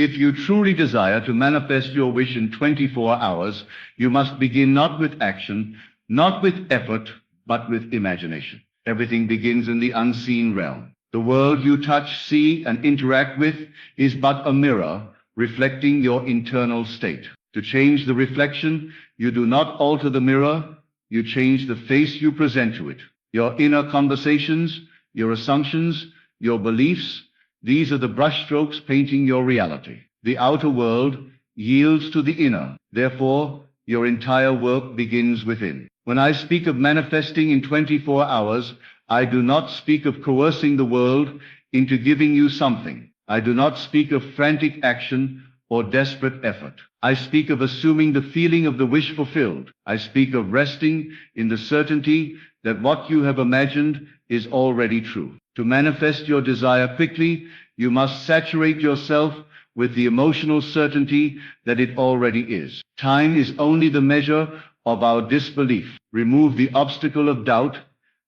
If you truly desire to manifest your wish in 24 hours, you must begin not with action, not with effort, but with imagination. Everything begins in the unseen realm. The world you touch, see, and interact with is but a mirror reflecting your internal state. To change the reflection, you do not alter the mirror, you change the face you present to it. Your inner conversations, your assumptions, your beliefs, these are the brushstrokes painting your reality. The outer world yields to the inner. Therefore, your entire work begins within. When I speak of manifesting in 24 hours, I do not speak of coercing the world into giving you something. I do not speak of frantic action or desperate effort. I speak of assuming the feeling of the wish fulfilled. I speak of resting in the certainty that what you have imagined is already true. To manifest your desire quickly, you must saturate yourself with the emotional certainty that it already is. Time is only the measure of our disbelief. Remove the obstacle of doubt,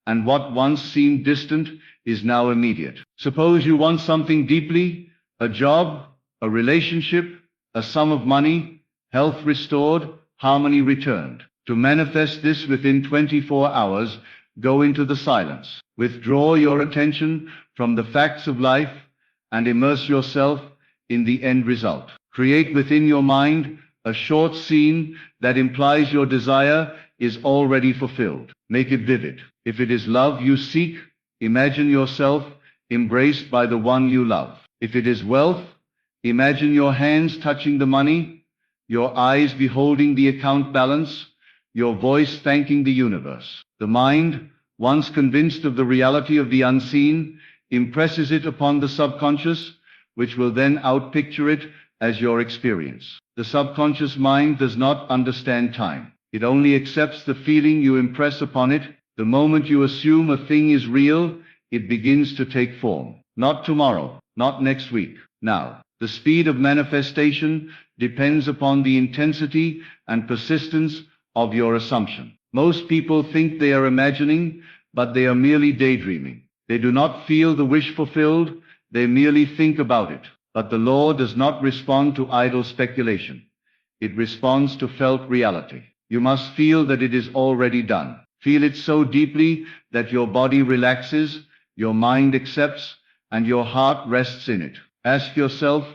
and what once seemed distant is now immediate. Suppose you want something deeply, a job, a relationship, a sum of money, health restored, harmony returned. To manifest this within 24 hours, go into the silence. Withdraw your attention from the facts of life and immerse yourself in the end result. Create within your mind a short scene that implies your desire is already fulfilled. Make it vivid. If it is love you seek, imagine yourself embraced by the one you love. If it is wealth, imagine your hands touching the money, your eyes beholding the account balance, your voice thanking the universe. The mind, once convinced of the reality of the unseen, impresses it upon the subconscious, which will then outpicture it as your experience. The subconscious mind does not understand time. It only accepts the feeling you impress upon it. The moment you assume a thing is real, it begins to take form. Not tomorrow, not next week, now. The speed of manifestation depends upon the intensity and persistence of your assumption. Most people think they are imagining, but they are merely daydreaming. They do not feel the wish fulfilled, they merely think about it. But the law does not respond to idle speculation. It responds to felt reality. You must feel that it is already done. Feel it so deeply that your body relaxes, your mind accepts, and your heart rests in it. Ask yourself,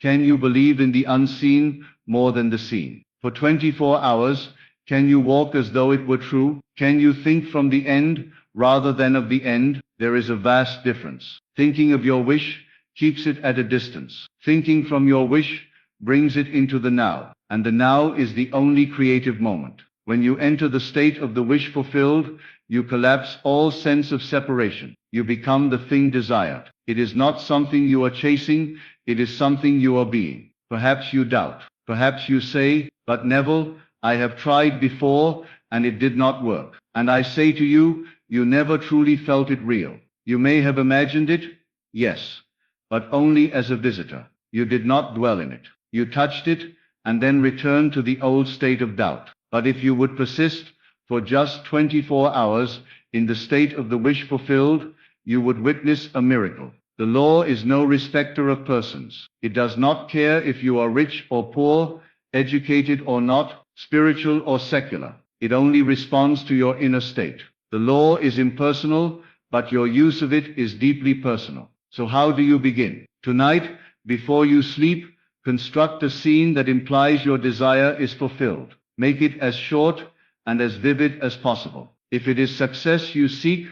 can you believe in the unseen more than the seen? For 24 hours, can you walk as though it were true? Can you think from the end rather than of the end? There is a vast difference. Thinking of your wish keeps it at a distance. Thinking from your wish brings it into the now, and the now is the only creative moment. When you enter the state of the wish fulfilled, you collapse all sense of separation. You become the thing desired. It is not something you are chasing, it is something you are being. Perhaps you doubt. Perhaps you say, but Neville, I have tried before and it did not work. And I say to you, you never truly felt it real. You may have imagined it, yes, but only as a visitor. You did not dwell in it. You touched it and then returned to the old state of doubt. But if you would persist for just 24 hours in the state of the wish fulfilled, you would witness a miracle. The law is no respecter of persons. It does not care if you are rich or poor, educated or not, spiritual or secular. It only responds to your inner state. The law is impersonal, but your use of it is deeply personal. So how do you begin? Tonight, before you sleep, construct a scene that implies your desire is fulfilled. Make it as short and as vivid as possible. If it is success you seek,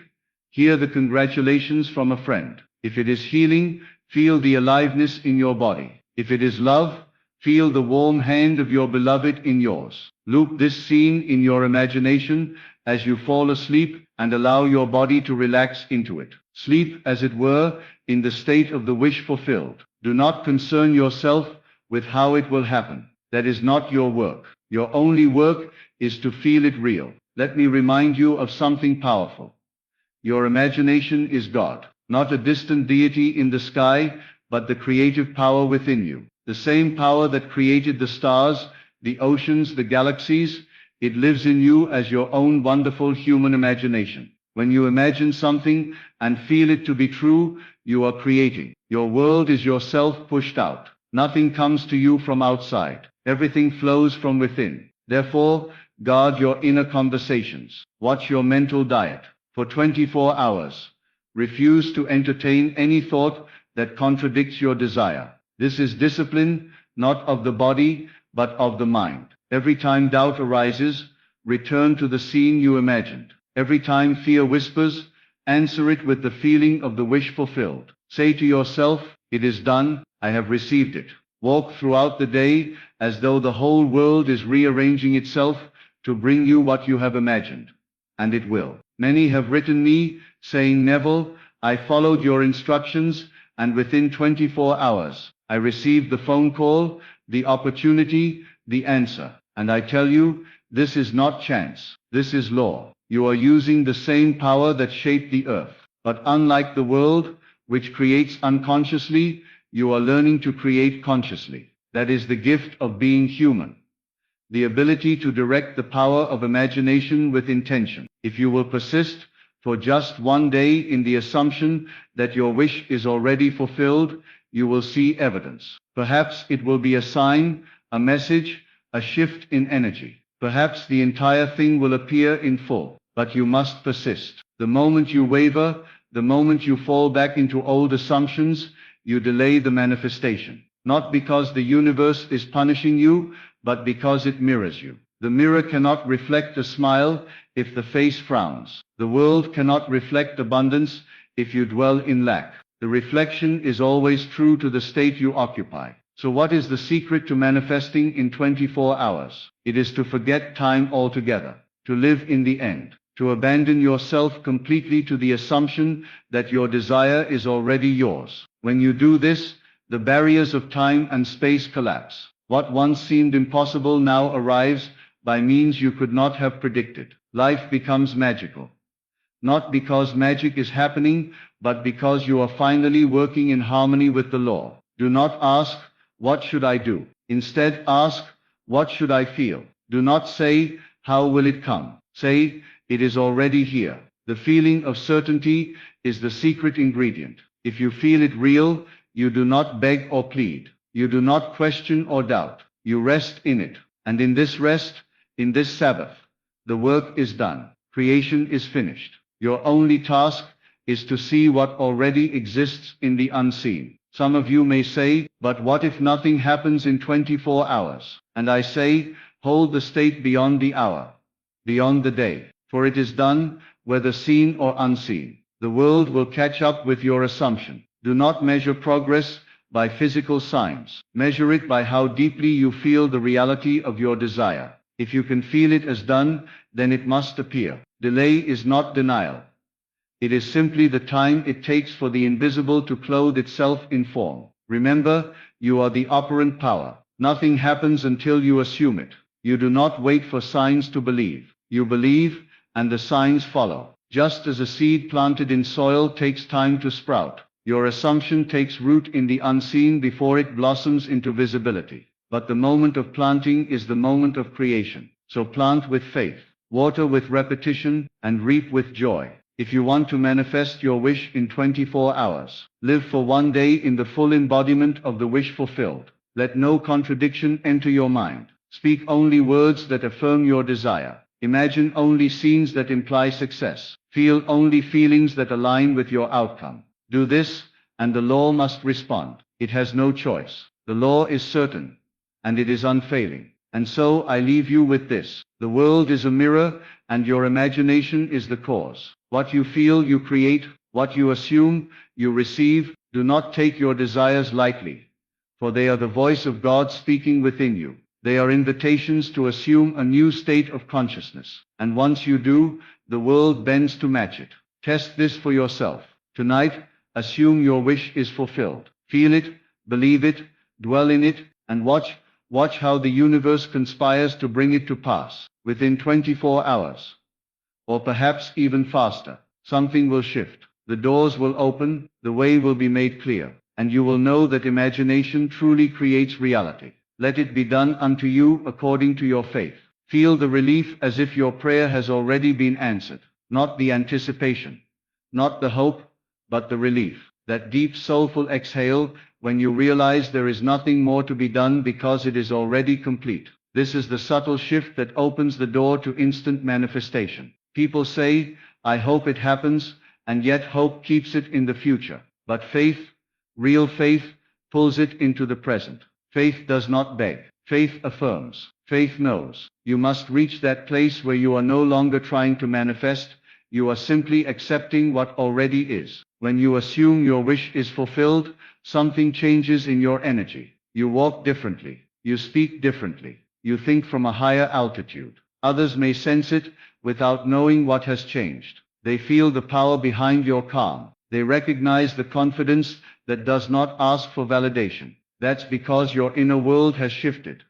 hear the congratulations from a friend. If it is healing, feel the aliveness in your body. If it is love, feel the warm hand of your beloved in yours. Loop this scene in your imagination as you fall asleep and allow your body to relax into it. Sleep, as it were, in the state of the wish fulfilled. Do not concern yourself with how it will happen. That is not your work. Your only work is to feel it real. Let me remind you of something powerful. Your imagination is God, not a distant deity in the sky, but the creative power within you. The same power that created the stars, the oceans, the galaxies, it lives in you as your own wonderful human imagination. When you imagine something and feel it to be true, you are creating. Your world is yourself pushed out. Nothing comes to you from outside. Everything flows from within. Therefore, guard your inner conversations. Watch your mental diet. For 24 hours, refuse to entertain any thought that contradicts your desire. This is discipline, not of the body, but of the mind. Every time doubt arises, return to the scene you imagined. Every time fear whispers, answer it with the feeling of the wish fulfilled. Say to yourself, "It is done, I have received it." Walk throughout the day as though the whole world is rearranging itself to bring you what you have imagined. And it will. Many have written me, saying, "Neville, I followed your instructions, and within 24 hours, I received the phone call, the opportunity, the answer." And I tell you, this is not chance. This is law. You are using the same power that shaped the earth. But unlike the world, which creates unconsciously, you are learning to create consciously. That is the gift of being human. The ability to direct the power of imagination with intention. If you will persist for just one day in the assumption that your wish is already fulfilled, you will see evidence. Perhaps it will be a sign, a message, a shift in energy. Perhaps the entire thing will appear in full. But you must persist. The moment you waver, the moment you fall back into old assumptions, you delay the manifestation. Not because the universe is punishing you, but because it mirrors you. The mirror cannot reflect a smile if the face frowns. The world cannot reflect abundance if you dwell in lack. The reflection is always true to the state you occupy. So what is the secret to manifesting in 24 hours? It is to forget time altogether, to live in the end, to abandon yourself completely to the assumption that your desire is already yours. When you do this, the barriers of time and space collapse. What once seemed impossible now arrives by means you could not have predicted. Life becomes magical. Not because magic is happening, but because you are finally working in harmony with the law. Do not ask, "What should I do?" Instead, ask, "What should I feel?" Do not say, "How will it come?" Say, "It is already here." The feeling of certainty is the secret ingredient. If you feel it real, you do not beg or plead. You do not question or doubt. You rest in it. And in this rest, in this Sabbath, the work is done. Creation is finished. Your only task is to see what already exists in the unseen. Some of you may say, "But what if nothing happens in 24 hours? And I say, hold the state beyond the hour, beyond the day. For it is done, whether seen or unseen. The world will catch up with your assumption. Do not measure progress by physical signs. Measure it by how deeply you feel the reality of your desire. If you can feel it as done, then it must appear. Delay is not denial. It is simply the time it takes for the invisible to clothe itself in form. Remember, you are the operant power. Nothing happens until you assume it. You do not wait for signs to believe. You believe, and the signs follow. Just as a seed planted in soil takes time to sprout, your assumption takes root in the unseen before it blossoms into visibility. But the moment of planting is the moment of creation. So plant with faith, water with repetition, and reap with joy. If you want to manifest your wish in 24 hours, live for one day in the full embodiment of the wish fulfilled. Let no contradiction enter your mind. Speak only words that affirm your desire. Imagine only scenes that imply success. Feel only feelings that align with your outcome. Do this, and the law must respond. It has no choice. The law is certain, and it is unfailing. And so I leave you with this. The world is a mirror, and your imagination is the cause. What you feel, you create. What you assume, you receive. Do not take your desires lightly, for they are the voice of God speaking within you. They are invitations to assume a new state of consciousness. And once you do, the world bends to match it. Test this for yourself. Tonight, assume your wish is fulfilled. Feel it, believe it, dwell in it, and watch how the universe conspires to bring it to pass. Within 24 hours, or perhaps even faster, something will shift. The doors will open, the way will be made clear, and you will know that imagination truly creates reality. Let it be done unto you according to your faith. Feel the relief as if your prayer has already been answered. Not the anticipation, not the hope, but the relief. That deep soulful exhale when you realize there is nothing more to be done because it is already complete. This is the subtle shift that opens the door to instant manifestation. People say, I hope it happens, and yet hope keeps it in the future. But faith, real faith, pulls it into the present. Faith does not beg. Faith affirms. Faith knows. You must reach that place where you are no longer trying to manifest, you are simply accepting what already is. When you assume your wish is fulfilled, something changes in your energy. You walk differently. You speak differently. You think from a higher altitude. Others may sense it without knowing what has changed. They feel the power behind your calm. They recognize the confidence that does not ask for validation. That's because your inner world has shifted,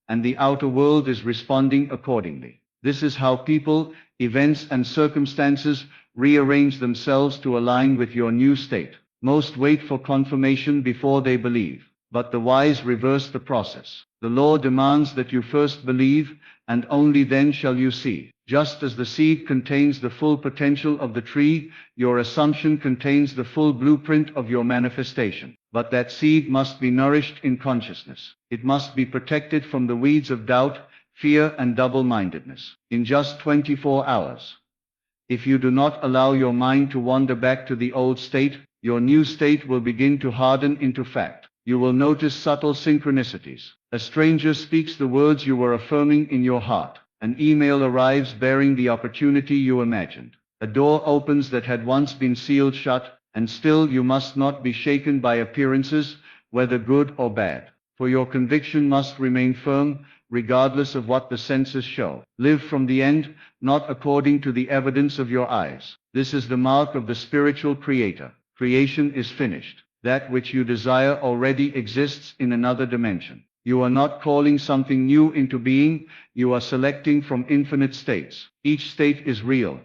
and the outer world is responding accordingly. This is how people, events, and circumstances rearrange themselves to align with your new state. Most wait for confirmation before they believe, but the wise reverse the process. The law demands that you first believe, and only then shall you see. Just as the seed contains the full potential of the tree, your assumption contains the full blueprint of your manifestation. But that seed must be nourished in consciousness. It must be protected from the weeds of doubt, fear, and double-mindedness. In just 24 hours, if you do not allow your mind to wander back to the old state, your new state will begin to harden into fact. You will notice subtle synchronicities. A stranger speaks the words you were affirming in your heart. An email arrives bearing the opportunity you imagined. A door opens that had once been sealed shut, and still you must not be shaken by appearances, whether good or bad. For your conviction must remain firm, regardless of what the senses show. Live from the end, not according to the evidence of your eyes. This is the mark of the spiritual creator. Creation is finished. That which you desire already exists in another dimension. You are not calling something new into being, you are selecting from infinite states. Each state is real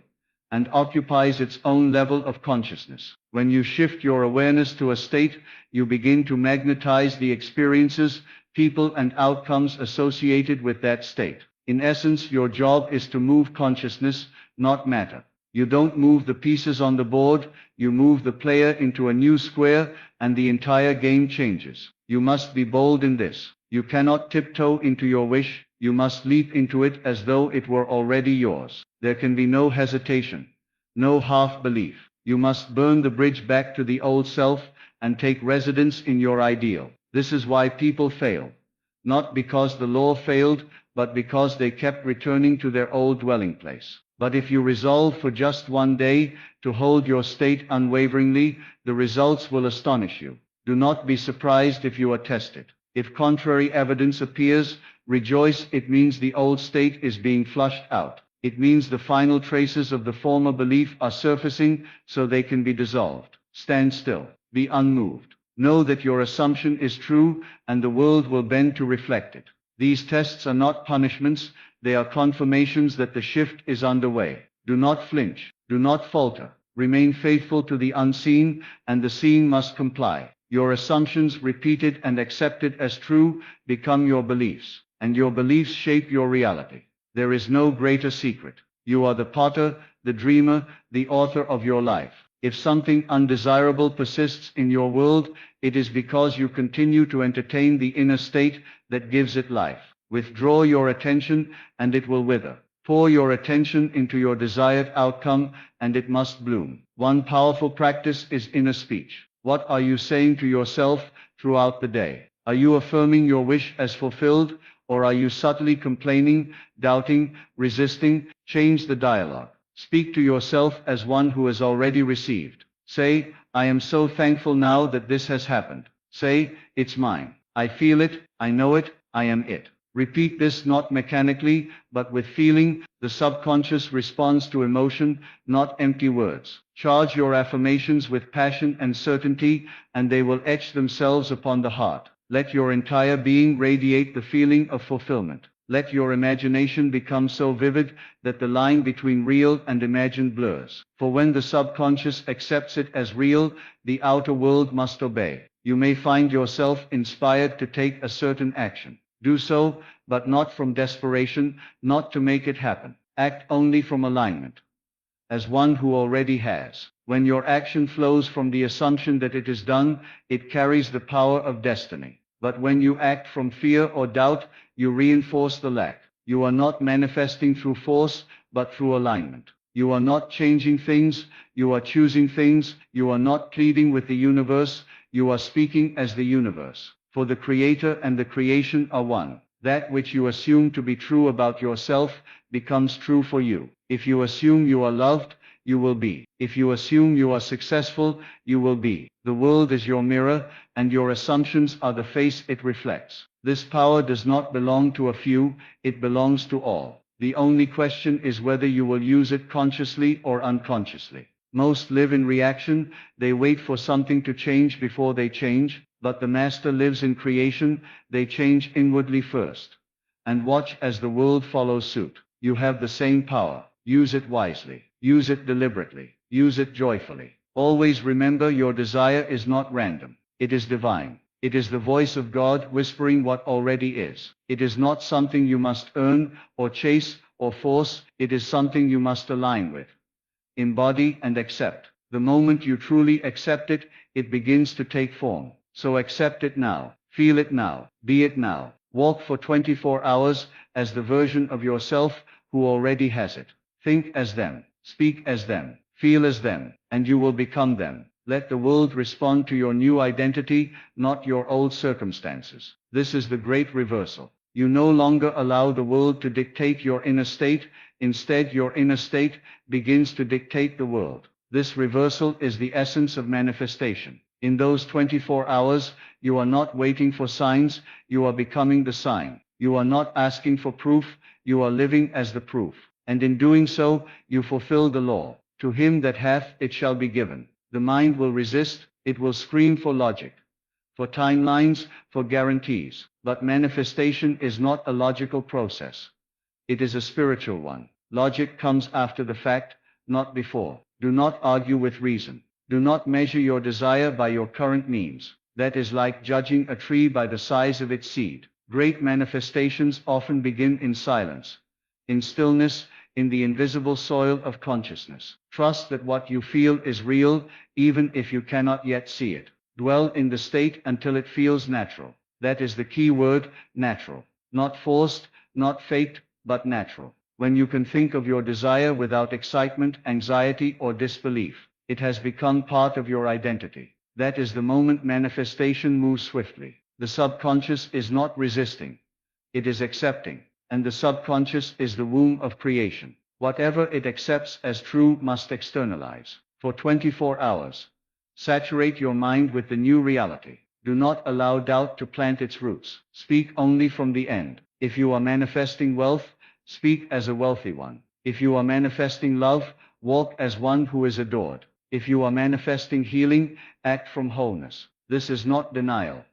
and occupies its own level of consciousness. When you shift your awareness to a state, you begin to magnetize the experiences, people, and outcomes associated with that state. In essence, your job is to move consciousness, not matter. You don't move the pieces on the board, you move the player into a new square, and the entire game changes. You must be bold in this. You cannot tiptoe into your wish, you must leap into it as though it were already yours. There can be no hesitation, no half-belief. You must burn the bridge back to the old self and take residence in your ideal. This is why people fail. Not because the law failed, but because they kept returning to their old dwelling place. But if you resolve for just one day to hold your state unwaveringly, the results will astonish you. Do not be surprised if you are tested. If contrary evidence appears, rejoice, it means the old state is being flushed out. It means the final traces of the former belief are surfacing so they can be dissolved. Stand still. Be unmoved. Know that your assumption is true and the world will bend to reflect it. These tests are not punishments, they are confirmations that the shift is underway. Do not flinch. Do not falter. Remain faithful to the unseen, and the seen must comply. Your assumptions, repeated and accepted as true, become your beliefs, and your beliefs shape your reality. There is no greater secret. You are the potter, the dreamer, the author of your life. If something undesirable persists in your world, it is because you continue to entertain the inner state that gives it life. Withdraw your attention, and it will wither. Pour your attention into your desired outcome, and it must bloom. One powerful practice is inner speech. What are you saying to yourself throughout the day? Are you affirming your wish as fulfilled, or are you subtly complaining, doubting, resisting? Change the dialogue. Speak to yourself as one who has already received. Say, I am so thankful now that this has happened. Say, it's mine. I feel it, I know it, I am it. Repeat this not mechanically, but with feeling. The subconscious responds to emotion, not empty words. Charge your affirmations with passion and certainty, and they will etch themselves upon the heart. Let your entire being radiate the feeling of fulfillment. Let your imagination become so vivid that the line between real and imagined blurs. For when the subconscious accepts it as real, the outer world must obey. You may find yourself inspired to take a certain action. Do so, but not from desperation, not to make it happen. Act only from alignment, as one who already has. When your action flows from the assumption that it is done, it carries the power of destiny. But when you act from fear or doubt, you reinforce the lack. You are not manifesting through force, but through alignment. You are not changing things, you are choosing things. You are not pleading with the universe, you are speaking as the universe. For the Creator and the creation are one. That which you assume to be true about yourself becomes true for you. If you assume you are loved, you will be. If you assume you are successful, you will be. The world is your mirror, and your assumptions are the face it reflects. This power does not belong to a few, it belongs to all. The only question is whether you will use it consciously or unconsciously. Most live in reaction, they wait for something to change before they change, but the Master lives in creation, they change inwardly first. And watch as the world follows suit. You have the same power. Use it wisely. Use it deliberately. Use it joyfully. Always remember your desire is not random. It is divine. It is the voice of God whispering what already is. It is not something you must earn, or chase, or force. It is something you must align with, embody, and accept. The moment you truly accept it, it begins to take form. So accept it now. Feel it now. Be it now. Walk for 24 hours as the version of yourself who already has it. Think as them. Speak as them. Feel as them. And you will become them. Let the world respond to your new identity, not your old circumstances. This is the great reversal. You no longer allow the world to dictate your inner state. Instead, your inner state begins to dictate the world. This reversal is the essence of manifestation. In those 24 hours, you are not waiting for signs, you are becoming the sign. You are not asking for proof, you are living as the proof. And in doing so, you fulfill the law. To him that hath, it shall be given. The mind will resist, it will scream for logic, for timelines, for guarantees. But manifestation is not a logical process. It is a spiritual one. Logic comes after the fact, not before. Do not argue with reason. Do not measure your desire by your current means. That is like judging a tree by the size of its seed. Great manifestations often begin in silence, in stillness, in the invisible soil of consciousness. Trust that what you feel is real, even if you cannot yet see it. Dwell in the state until it feels natural. That is the key word, natural. Not forced, not faked, but natural. When you can think of your desire without excitement, anxiety, or disbelief, it has become part of your identity. That is the moment manifestation moves swiftly. The subconscious is not resisting. It is accepting. And the subconscious is the womb of creation. Whatever it accepts as true must externalize. For 24 hours, saturate your mind with the new reality. Do not allow doubt to plant its roots. Speak only from the end. If you are manifesting wealth, speak as a wealthy one. If you are manifesting love, walk as one who is adored. If you are manifesting healing, act from wholeness. This is not denial.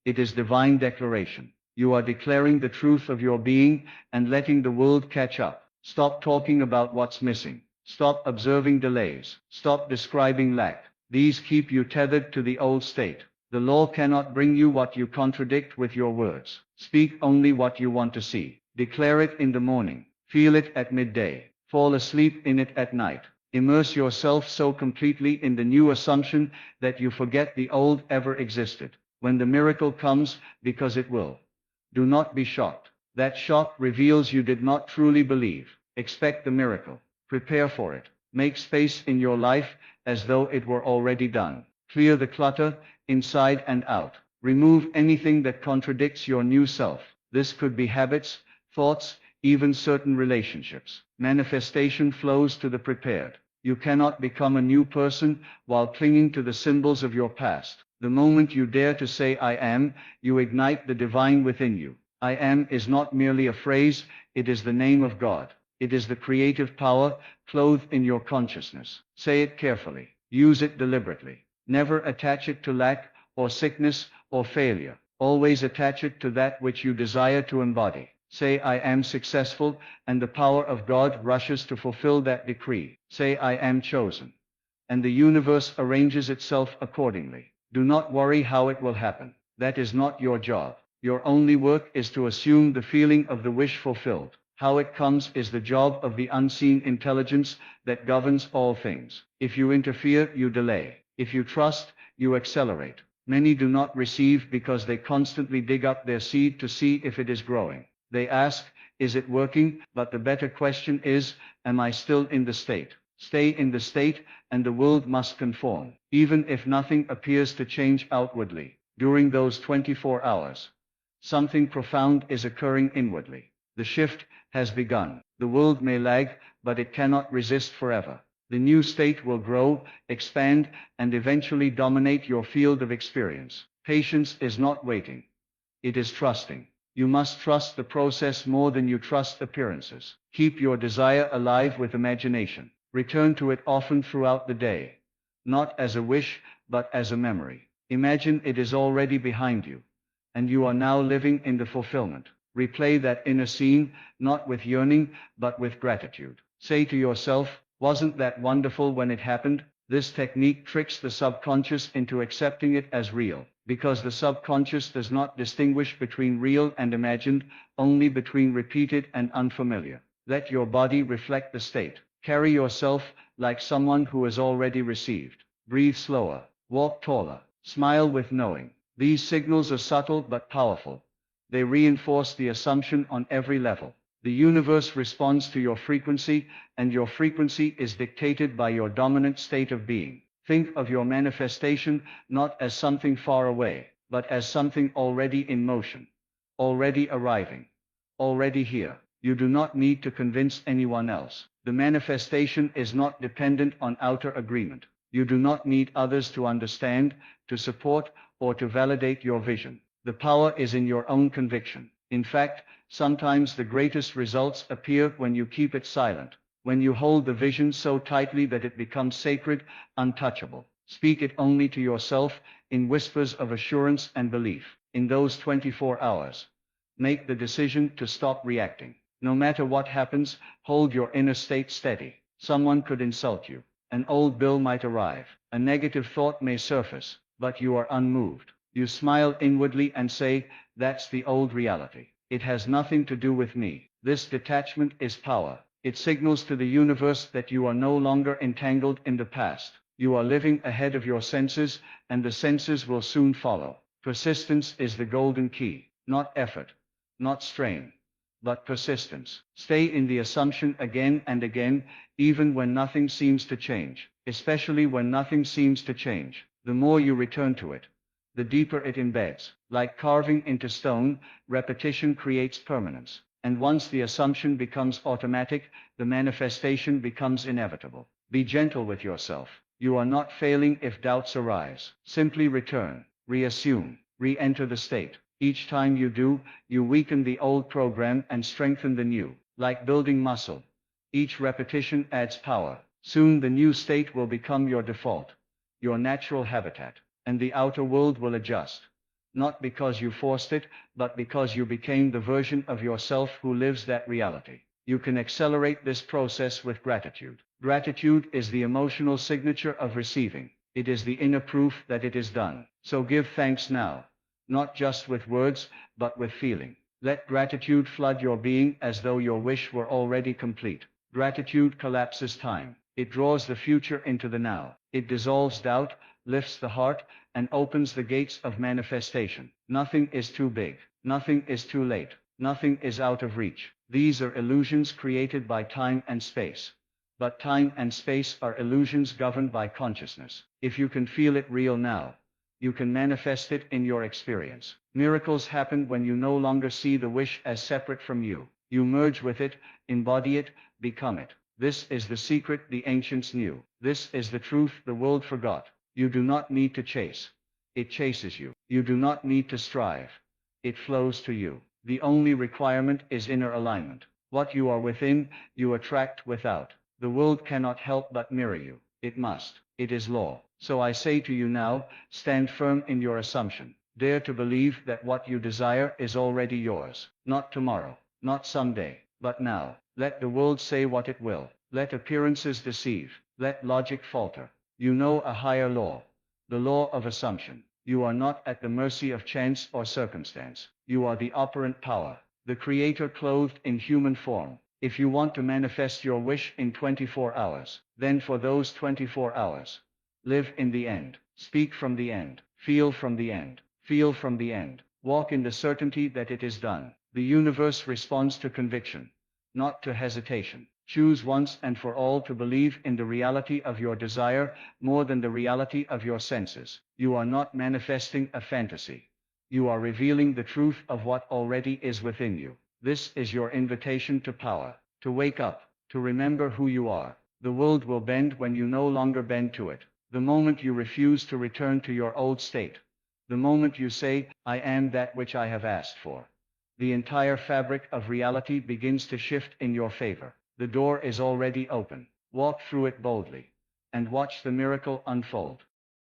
It is divine declaration. You are declaring the truth of your being and letting the world catch up. Stop talking about what's missing. Stop observing delays. Stop describing lack. These keep you tethered to the old state. The law cannot bring you what you contradict with your words. Speak only what you want to see. Declare it in the morning. Feel it at midday. Fall asleep in it at night. Immerse yourself so completely in the new assumption that you forget the old ever existed. When the miracle comes, because it will, do not be shocked. That shock reveals you did not truly believe. Expect the miracle. Prepare for it. Make space in your life as though it were already done. Clear the clutter, inside and out. Remove anything that contradicts your new self. This could be habits, thoughts, even certain relationships. Manifestation flows to the prepared. You cannot become a new person while clinging to the symbols of your past. The moment you dare to say I am, you ignite the divine within you. I am is not merely a phrase, it is the name of God. It is the creative power clothed in your consciousness. Say it carefully. Use it deliberately. Never attach it to lack, or sickness, or failure. Always attach it to that which you desire to embody. Say I am successful, and the power of God rushes to fulfill that decree. Say I am chosen, and the universe arranges itself accordingly. Do not worry how it will happen. That is not your job. Your only work is to assume the feeling of the wish fulfilled. How it comes is the job of the unseen intelligence that governs all things. If you interfere, you delay. If you trust, you accelerate. Many do not receive because they constantly dig up their seed to see if it is growing. They ask, is it working? But the better question is, am I still in the state? Stay in the state, and the world must conform, even if nothing appears to change outwardly. During those 24 hours, something profound is occurring inwardly. The shift has begun. The world may lag, but it cannot resist forever. The new state will grow, expand, and eventually dominate your field of experience. Patience is not waiting. It is trusting. You must trust the process more than you trust appearances. Keep your desire alive with imagination. Return to it often throughout the day, not as a wish, but as a memory. Imagine it is already behind you, and you are now living in the fulfillment. Replay that inner scene, not with yearning, but with gratitude. Say to yourself, wasn't that wonderful when it happened? This technique tricks the subconscious into accepting it as real, because the subconscious does not distinguish between real and imagined, only between repeated and unfamiliar. Let your body reflect the state. Carry yourself like someone who has already received. Breathe slower, walk taller, smile with knowing. These signals are subtle but powerful. They reinforce the assumption on every level. The universe responds to your frequency, and your frequency is dictated by your dominant state of being. Think of your manifestation not as something far away, but as something already in motion, already arriving, already here. You do not need to convince anyone else. The manifestation is not dependent on outer agreement. You do not need others to understand, to support, or to validate your vision. The power is in your own conviction. In fact, sometimes the greatest results appear when you keep it silent, when you hold the vision so tightly that it becomes sacred, untouchable. Speak it only to yourself, in whispers of assurance and belief. In those 24 hours, make the decision to stop reacting. No matter what happens, hold your inner state steady. Someone could insult you. An old bill might arrive. A negative thought may surface, but you are unmoved. You smile inwardly and say, that's the old reality. It has nothing to do with me. This detachment is power. It signals to the universe that you are no longer entangled in the past. You are living ahead of your senses, and the senses will soon follow. Persistence is the golden key. Not effort, not strain, but persistence. Stay in the assumption again and again, even when nothing seems to change. Especially when nothing seems to change. The more you return to it, the deeper it embeds. Like carving into stone, repetition creates permanence. And once the assumption becomes automatic, the manifestation becomes inevitable. Be gentle with yourself. You are not failing if doubts arise. Simply return, reassume, re-enter the state. Each time you do, you weaken the old program and strengthen the new. Like building muscle, each repetition adds power. Soon the new state will become your default, your natural habitat. And the outer world will adjust, not because you forced it, but because you became the version of yourself who lives that reality. You can accelerate this process with gratitude. Gratitude is the emotional signature of receiving. It is the inner proof that it is done. So give thanks now, not just with words, but with feeling. Let gratitude flood your being as though your wish were already complete. Gratitude collapses time. It draws the future into the now. It dissolves doubt, lifts the heart, and opens the gates of manifestation. Nothing is too big. Nothing is too late. Nothing is out of reach. These are illusions created by time and space. But time and space are illusions governed by consciousness. If you can feel it real now, you can manifest it in your experience. Miracles happen when you no longer see the wish as separate from you. You merge with it, embody it, become it. This is the secret the ancients knew. This is the truth the world forgot. You do not need to chase. It chases you. You do not need to strive. It flows to you. The only requirement is inner alignment. What you are within, you attract without. The world cannot help but mirror you. It must. It is law. So I say to you now, stand firm in your assumption. Dare to believe that what you desire is already yours. Not tomorrow, not someday, but now. Let the world say what it will. Let appearances deceive. Let logic falter. You know a higher law, the law of assumption. You are not at the mercy of chance or circumstance. You are the operant power. the Creator clothed in human form. If you want to manifest your wish in 24 hours, then for those 24 hours, live in the end, speak from the end, feel from the end, feel from the end, walk in the certainty that it is done. The universe responds to conviction, not to hesitation. Choose once and for all to believe in the reality of your desire more than the reality of your senses. You are not manifesting a fantasy. You are revealing the truth of what already is within you. This is your invitation to power, to wake up, to remember who you are. The world will bend when you no longer bend to it. The moment you refuse to return to your old state. The moment you say, I am that which I have asked for. The entire fabric of reality begins to shift in your favor. The door is already open. Walk through it boldly, and watch the miracle unfold.